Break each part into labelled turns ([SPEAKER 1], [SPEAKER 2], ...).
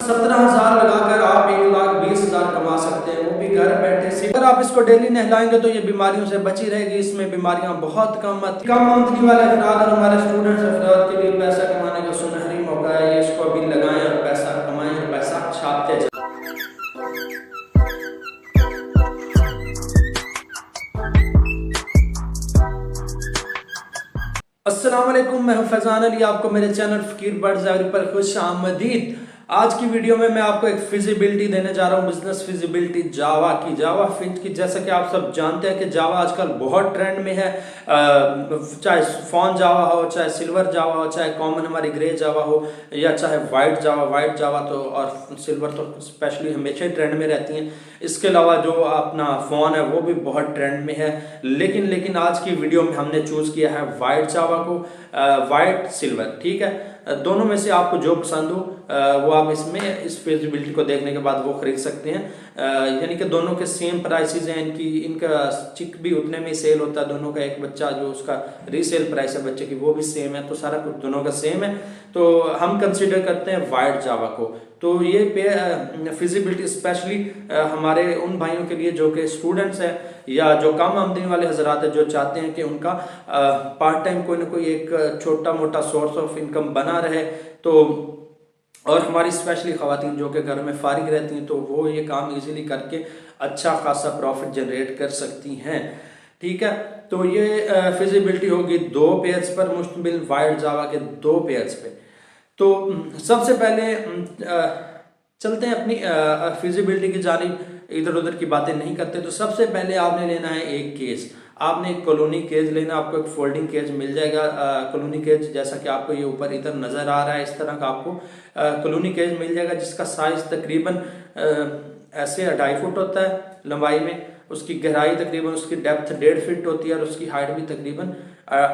[SPEAKER 1] 17,000 लगाकर आप 1,20,000 कमा सकते हैं, वो भी घर बैठे से। अगर आप इसको डेली नहलाएंगे तो ये बीमारियों से बची रहेगी। इसमें बीमारियां बहुत कम आमदनी वाले अफराद और हमारे स्टूडेंट्स अफराद के लिए पैसा कमाने का सुनहरी मौका है। इसको अभी लगाएं और पैसा कमाएं और पैसा छापते जाएं। अस्सलाम वालेकुम, मैं हूं फैजान अली, आपको मेरे चैनल फकीर बर्ड्स एवरी पर खुश आमदीद। आज की वीडियो में मैं आपको एक फिजिबिलिटी देने जा रहा हूं, बिजनेस फिजिबिलिटी जावा की, जावा फिट की। जैसा कि आप सब जानते हैं कि जावा आजकल बहुत ट्रेंड में है। चाहे फॉन जावा हो, चाहे सिल्वर जावा हो, चाहे कॉमन हमारी ग्रे जावा हो, या चाहे वाइट जावा तो और सिल्वर तो स्पेशली हमेशा ही ट्रेंड में रहती हैं। इसके अलावा जो अपना फोन है वो भी बहुत ट्रेंड में है। लेकिन आज की वीडियो में हमने चूज किया है वाइट जावा को, वाइट सिल्वर, ठीक है। दोनों में से आपको जो पसंद हो वो आप इसमें इस फिजिबिलिटी को देखने के बाद वो खरीद सकते हैं। यानी कि दोनों के सेम प्राइसेस हैं, इनका चिक भी उतने में सेल होता है। दोनों का एक बच्चा जो उसका रीसेल प्राइस है बच्चे की वो भी सेम है, तो सारा कुछ दोनों का सेम है। तो हम कंसिडर करते हैं वाइट जावा को। तो ये फिजिबिलिटी स्पेशली हमारे उन भाइयों के लिए जो कि स्टूडेंट्स हैं या जो कम आमदनी वाले हजरात हैं, जो चाहते हैं कि उनका पार्ट टाइम कोई ना कोई एक छोटा मोटा सोर्स ऑफ इनकम बना रहे। तो और हमारी स्पेशली ख़वातीन जो कि घर में फारिग रहती हैं, तो वो ये काम इजीली करके अच्छा खासा प्रॉफिट जनरेट कर सकती हैं, ठीक है। तो ये फिजिबिलिटी होगी 2 पेयर्स पर मुश्तमिल, वाइट जावा के 2 पेयर्स पे। तो सबसे पहले चलते हैं अपनी फिजिबिलिटी की जानिब, इधर उधर की बातें नहीं करते। तो सबसे पहले आपने लेना है एक केस। आपने एक कॉलोनी केज लेना, आपको एक फोल्डिंग केज मिल जाएगा। कॉलोनी केज जैसा कि आपको ये ऊपर इधर नज़र आ रहा है, इस तरह का आपको कॉलोनी केज मिल जाएगा, जिसका साइज तकरीबन ऐसे 2.5 फुट होता है लंबाई में। उसकी गहराई तकरीबन, उसकी डेप्थ 1.5 फीट होती है और उसकी हाइट भी तकरीबन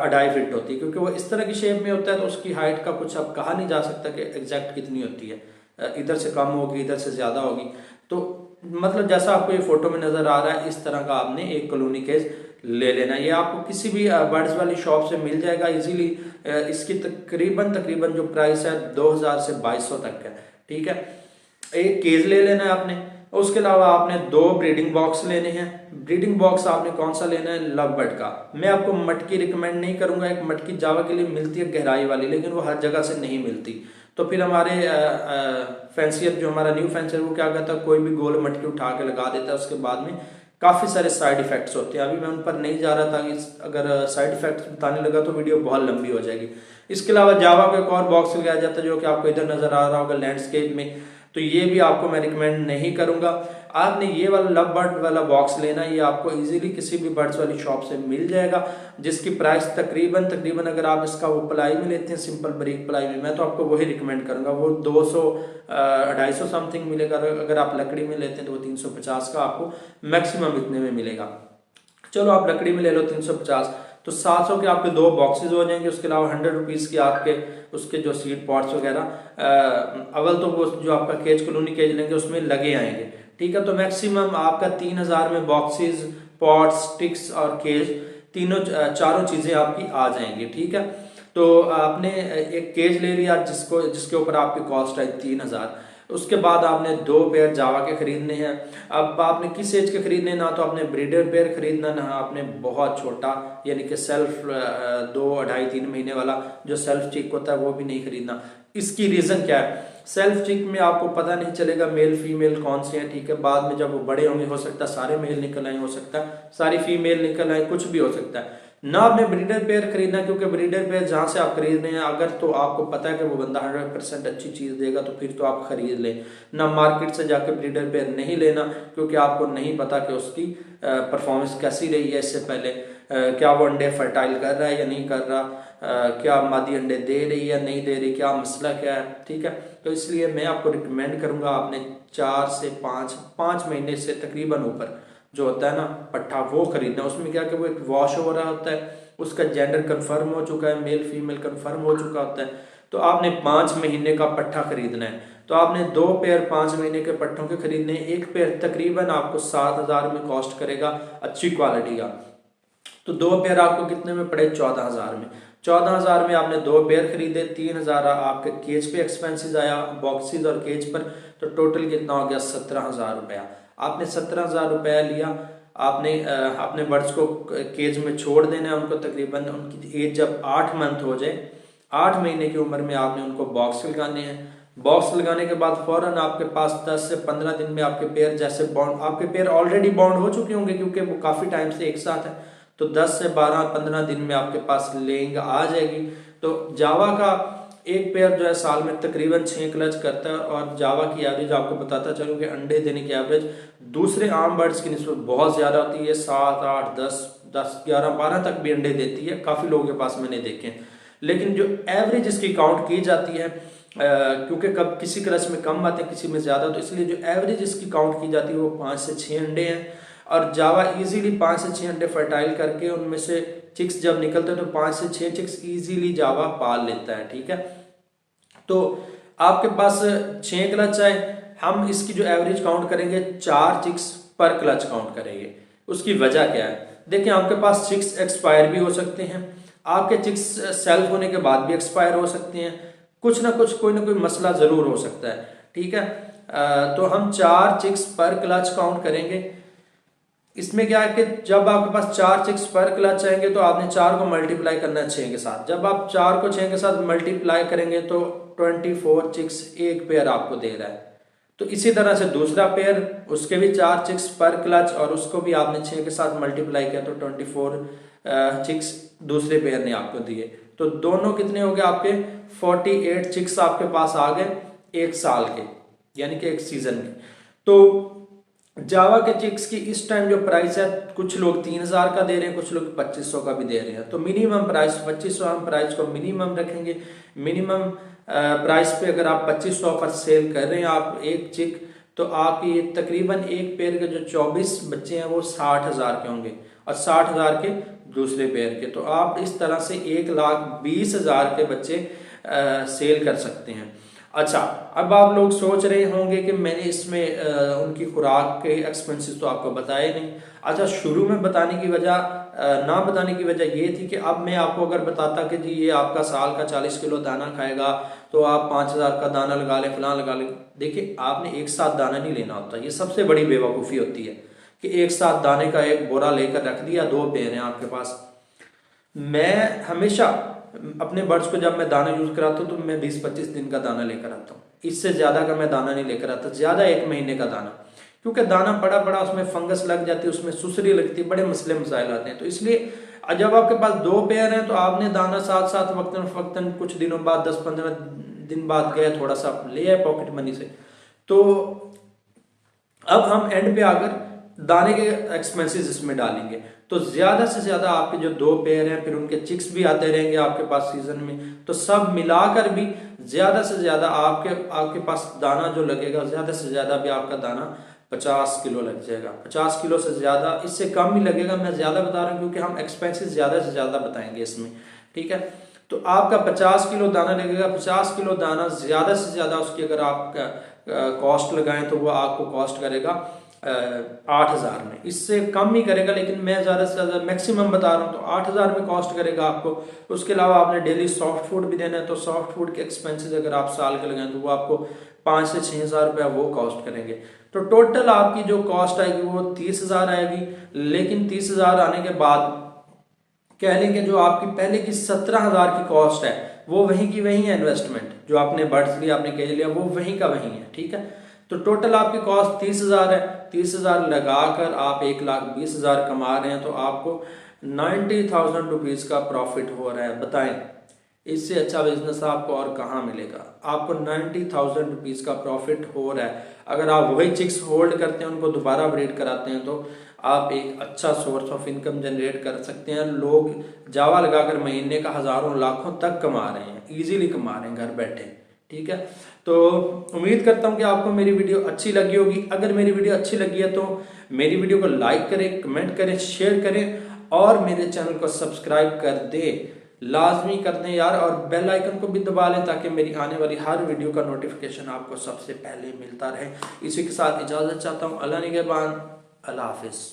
[SPEAKER 1] 2.5 फीट होती है। क्योंकि वो इस तरह की शेप में होता है तो उसकी हाइट का कुछ अब कहा नहीं जा सकता कि एग्जैक्ट कितनी होती है, इधर से कम होगी, इधर से ज़्यादा होगी। तो मतलब जैसा आपको ये फोटो में नज़र आ रहा है, इस तरह का आपने एक कॉलोनी केज ले लेना। ये आपको किसी भी बर्ड्स वाली शॉप से मिल जाएगा इजीली। इसकी तकरीबन जो प्राइस है 2,000 से 2,200 तक है, ठीक है। एक केज ले लेना है आपने। उसके अलावा आपने 2 ब्रीडिंग बॉक्स लेने हैं। ब्रीडिंग बॉक्स आपने कौन सा लेना है? लव बर्ड का। मैं आपको मटकी रिकमेंड नहीं करूंगा। एक मटकी जावा के लिए मिलती है गहराई वाली, लेकिन वो हर जगह से नहीं मिलती। तो फिर हमारे फैंसियर जो हमारा न्यू फैंसियर वो क्या करता है, कोई भी गोल मटकी उठा के लगा देता है, उसके बाद में काफ़ी सारे साइड इफेक्ट्स होते हैं। अभी मैं उन पर नहीं जा रहा था, अगर साइड इफेक्ट्स बताने लगा तो वीडियो बहुत लंबी हो जाएगी। इसके अलावा जावा को एक और बॉक्स लगाया जाता है जो कि आपको इधर नज़र आ रहा होगा लैंडस्केप में, तो ये भी आपको मैं रिकमेंड नहीं करूंगा। आपने ये वाला लव बर्ड वाला बॉक्स लेना, ये आपको इजीली किसी भी बर्ड्स वाली शॉप से मिल जाएगा, जिसकी प्राइस तकरीबन अगर आप इसका वो प्लाई में लेते हैं, सिंपल बारीक प्लाई में, मैं तो आपको वही रिकमेंड करूंगा। वो 200-250 समथिंग मिलेगा। अगर आप लकड़ी में लेते हैं तो वो 350 का आपको मैक्सिमम इतने में मिलेगा। चलो आप लकड़ी में ले लो 350, तो 700 के आपके 2 बॉक्सेस हो जाएंगे। उसके अलावा 100 रुपीज़ के आपके उसके जो सीड पॉट्स वगैरह अव्वल तो वो जो आपका केज कॉलोनी केज लेंगे उसमें लगे आएंगे, ठीक है। तो मैक्सिमम आपका 3,000 में बॉक्सेस, पॉट्स, स्टिक्स और केज चारों चीज़ें आपकी आ जाएंगी, ठीक है। तो आपने एक केज ले लिया जिसके ऊपर आपकी कॉस्ट है 3,000। उसके बाद आपने 2 पेयर जावा के खरीदने हैं। अब आपने किस एज के खरीदने, ना तो आपने ब्रीडर पेयर खरीदना, ना आपने बहुत छोटा यानी कि सेल्फ 2, 2.5-3 महीने वाला जो सेल्फ चिक होता है वो भी नहीं खरीदना। इसकी रीज़न क्या है? सेल्फ चिक में आपको पता नहीं चलेगा मेल फीमेल कौन से हैं, ठीक है। बाद में जब वो बड़े होंगे हो सकता है सारे मेल निकल आए, हो सकता है सारी फीमेल निकल आए, कुछ भी हो सकता है। ना आपने ब्रीडर पेयर खरीदना, क्योंकि ब्रीडर पेयर जहाँ से आप खरीद रहे हैं अगर तो आपको पता है कि वो बंदा 100% अच्छी चीज़ देगा तो फिर तो आप खरीद लें। ना मार्केट से जाके ब्रीडर पेयर नहीं लेना, क्योंकि आपको नहीं पता कि उसकी परफॉर्मेंस कैसी रही है इससे पहले, क्या वो अंडे फर्टाइल कर रहा है या नहीं कर रहा, क्या मादी अंडे दे रही है नहीं दे रही, क्या मसला क्या है, ठीक है। तो इसलिए मैं आपको रिकमेंड करूँगा आपने 4 से 5 महीने से तकरीबन ऊपर जो होता है ना पट्ठा, वो खरीदना। उसमें क्या कि वो एक वॉश हो रहा होता है, उसका जेंडर कंफर्म हो चुका है, मेल फीमेल कंफर्म हो चुका होता है। तो आपने 5 महीने का पट्ठा खरीदना है। तो आपने 2 पेयर 5 महीने के पट्टों के खरीदने। एक पेयर तकरीबन आपको 7,000 में कॉस्ट करेगा अच्छी क्वालिटी का। तो 2 पेयर आपको कितने में पड़े? 14,000 में। 14,000 में आपने 2 पेयर खरीदे, 3,000 आपके केज पे एक्सपेंसेस आया, बॉक्सेस और केज पर, तो टोटल कितना हो गया 17,000 रुपया। आपने 17,000 रुपया लिया, आपने अपने बर्ड्स को केज में छोड़ देना है। उनको तकरीबन उनकी एज जब 8 मंथ हो जाए, 8 महीने की उम्र में आपने उनको बॉक्स लगाने हैं। बॉक्स लगाने के बाद फौरन आपके पास 10 से 15 दिन में आपके पेयर जैसे बॉन्ड, आपके पेयर ऑलरेडी बॉन्ड हो चुके होंगे क्योंकि वो काफ़ी टाइम से एक साथ है, तो 10 से 12-15 दिन में आपके पास लेइंग आ जाएगी। तो जावा का एक पेयर जो है साल में तकरीबन 6 क्लच करता है, और जावा की एवरेज आपको बताता चलूँ कि अंडे देने की एवरेज दूसरे आम बर्ड्स की निस्बत बहुत ज़्यादा होती है। 7, 8, 10, 11, 12 तक भी अंडे देती है, काफ़ी लोगों के पास मैंने देखे हैं। लेकिन जो एवरेज इसकी काउंट की जाती है, क्योंकि कब किसी क्लच में कम आते हैं किसी में ज़्यादा, तो इसलिए जो एवरेज इसकी काउंट की जाती है वो 5 से 6 अंडे हैं। और जावा इजीली 5 से 6 अंडे फर्टाइल करके उनमें से चिक्स जब निकलते हैं तो 5 से 6 चिक्स इजीली जावा पाल लेता है। ठीक है, तो आपके पास 6 क्लच है, हम इसकी जो एवरेज काउंट करेंगे 4 चिक्स पर क्लच काउंट करेंगे। उसकी वजह क्या है, देखिए आपके पास चिक्स एक्सपायर भी हो सकते हैं, आपके चिक्स सेल्फ होने के बाद भी एक्सपायर हो सकते हैं, कुछ ना कुछ कोई ना कोई मसला ज़रूर हो सकता है। ठीक है, तो हम 4 चिक्स पर क्लच काउंट करेंगे। इसमें क्या है कि जब आपके पास 4 चिक्स पर क्लच आएंगे तो आपने 4 को मल्टीप्लाई करना है 6 के साथ। जब आप 4 को 6 के साथ मल्टीप्लाई करेंगे तो 24 चिक्स एक पेयर आपको दे रहा है। तो इसी तरह से दूसरा पेयर, उसके भी 4 चिक्स पर क्लच, और उसको भी आपने 6 के साथ मल्टीप्लाई किया तो 24 चिक्स दूसरे पेयर ने आपको दिए। तो दोनों कितने हो गए आपके 48 चिक्स आपके पास आ गए एक साल के, यानी कि एक सीजन के। तो जावा के चिक्स की इस टाइम जो प्राइस है, कुछ लोग 3,000 का दे रहे हैं, कुछ लोग 2500 का भी दे रहे हैं। तो मिनिमम प्राइस 2500 हम प्राइस को मिनिमम रखेंगे। मिनिमम प्राइस पे अगर आप 2500 पर सेल कर रहे हैं आप एक चिक, तो आपकी तकरीबन एक पेयर के जो 24 बच्चे हैं वो 60,000 के होंगे, और 60,000 के दूसरे पेयर के। तो आप इस तरह से 1,20,000 के बच्चे सेल कर सकते हैं। अच्छा, अब आप लोग सोच रहे होंगे कि मैंने इसमें उनकी खुराक के एक्सपेंसेस तो आपको बताए नहीं। अच्छा, शुरू में बताने की वजह ना बताने की वजह ये थी कि अब मैं आपको अगर बताता कि जी ये आपका साल का 40 किलो दाना खाएगा, तो आप 5,000 का दाना लगा लें, फलां लगा लें। देखिए, आपने एक साथ दाना नहीं लेना होता, ये सबसे बड़ी बेवकूफ़ी होती है कि एक साथ दाने का एक बोरा लेकर रख दिया, 2 पेयर हैं आपके पास। मैं हमेशा अपने बर्ड्स को जब मैं दाना यूज़ कराता हूँ तो मैं 20-25 दिन का दाना लेकर आता हूँ, इससे ज़्यादा का मैं दाना नहीं लेकर आता, ज़्यादा 1 महीने का दाना, क्योंकि दाना पड़ा पड़ा उसमें फंगस लग जाती है, उसमें सुसरी लगती है, बड़े मसले मसाइल आते हैं। तो इसलिए जब आपके पास 2 पेयर हैं तो आपने दाना साथ साथ वक्तन कुछ दिनों बाद 10-15 दिन बाद गया थोड़ा सा ले आए पॉकेट मनी से। तो अब हम एंड पे आकर दाने के एक्सपेंसेस इसमें डालेंगे, तो ज़्यादा से ज़्यादा आपके जो 2 पेयर हैं, फिर उनके चिक्स भी आते रहेंगे आपके पास सीजन में, तो सब मिलाकर भी ज़्यादा से ज़्यादा आपके पास दाना जो लगेगा, ज़्यादा से ज़्यादा भी आपका दाना 50 किलो लग जाएगा। 50 किलो से ज़्यादा, इससे कम भी लगेगा, मैं ज़्यादा बता रहा हूँ क्योंकि हम एक्सपेंसेस ज़्यादा से ज़्यादा बताएंगे इसमें। ठीक है, तो आपका 50 किलो दाना लगेगा। 50 किलो दाना ज़्यादा से ज़्यादा उसकी अगर आप कॉस्ट लगाएं तो वो आपको कॉस्ट करेगा 8,000 में, इससे कम ही करेगा, लेकिन मैं ज़्यादा से ज़्यादा मैक्सिमम बता रहा हूँ। तो 8,000 में कॉस्ट करेगा आपको। उसके अलावा आपने डेली सॉफ्ट फूड भी देना है, तो सॉफ्ट फूड के एक्सपेंसेस अगर आप साल के लगाएं तो वो आपको 5 से 6,000 रुपया वो कॉस्ट करेंगे। तो टोटल आपकी जो कॉस्ट आएगी वो 30,000 आएगी। लेकिन 30,000 आने के बाद कह लेंगे जो आपकी पहले की 17,000 की कॉस्ट है वो वहीं की वहीं है, इन्वेस्टमेंट जो आपने बर्ड्स लिया, आपने केज लिया, वो वहीं का वहीं है। ठीक है, तो टोटल आपकी कॉस्ट 30,000 है। 30,000 लगाकर आप 1,20,000 कमा रहे हैं, तो आपको 90,000 रुपीज़ का प्रॉफिट हो रहा है। बताएं, इससे अच्छा बिजनेस आपको और कहाँ मिलेगा। आपको 90,000 रुपीज़ का प्रॉफिट हो रहा है। अगर आप वही चिक्स होल्ड करते हैं, उनको दोबारा ब्रीड कराते हैं, तो आप एक अच्छा सोर्स ऑफ इनकम जनरेट कर सकते हैं। लोग जावा लगाकर महीने का हज़ारों लाखों तक कमा रहे हैं, इजीली कमा रहे हैं घर बैठे। ठीक है, तो उम्मीद करता हूँ कि आपको मेरी वीडियो अच्छी लगी होगी। अगर मेरी वीडियो अच्छी लगी है तो मेरी वीडियो को लाइक करें, कमेंट करें, शेयर करें, और मेरे चैनल को सब्सक्राइब कर दें, लाजमी कर दें यार, और बेल आइकन को भी दबा लें ताकि मेरी आने वाली हर वीडियो का नोटिफिकेशन आपको सबसे पहले मिलता रहे। इसी के साथ इजाज़त चाहता हूँ। अल्लाह निगहबान, अल्लाह हाफिज़।